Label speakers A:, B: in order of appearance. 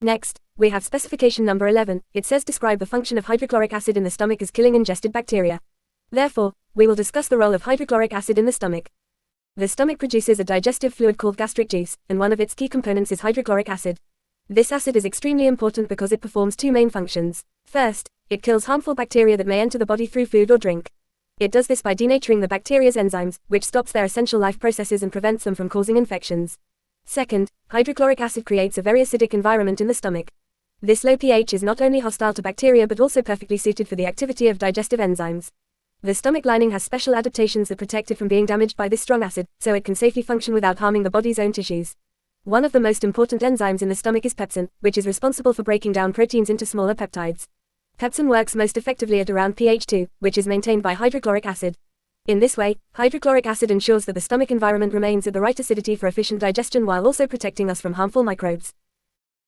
A: Next, we have specification number 11. It says describe the function of hydrochloric acid in the stomach as killing ingested bacteria. Therefore, we will discuss the role of hydrochloric acid in the stomach. The stomach produces a digestive fluid called gastric juice, and one of its key components is hydrochloric acid. This acid is extremely important because it performs two main functions. First, it kills harmful bacteria that may enter the body through food or drink. It does this by denaturing the bacteria's enzymes, which stops their essential life processes and prevents them from causing infections. Second, hydrochloric acid creates a very acidic environment in the stomach. This low pH is not only hostile to bacteria but also perfectly suited for the activity of digestive enzymes. The stomach lining has special adaptations that protect it from being damaged by this strong acid, so it can safely function without harming the body's own tissues. One of the most important enzymes in the stomach is pepsin, which is responsible for breaking down proteins into smaller peptides. Pepsin works most effectively at around pH 2, which is maintained by hydrochloric acid. In this way, hydrochloric acid ensures that the stomach environment remains at the right acidity for efficient digestion while also protecting us from harmful microbes.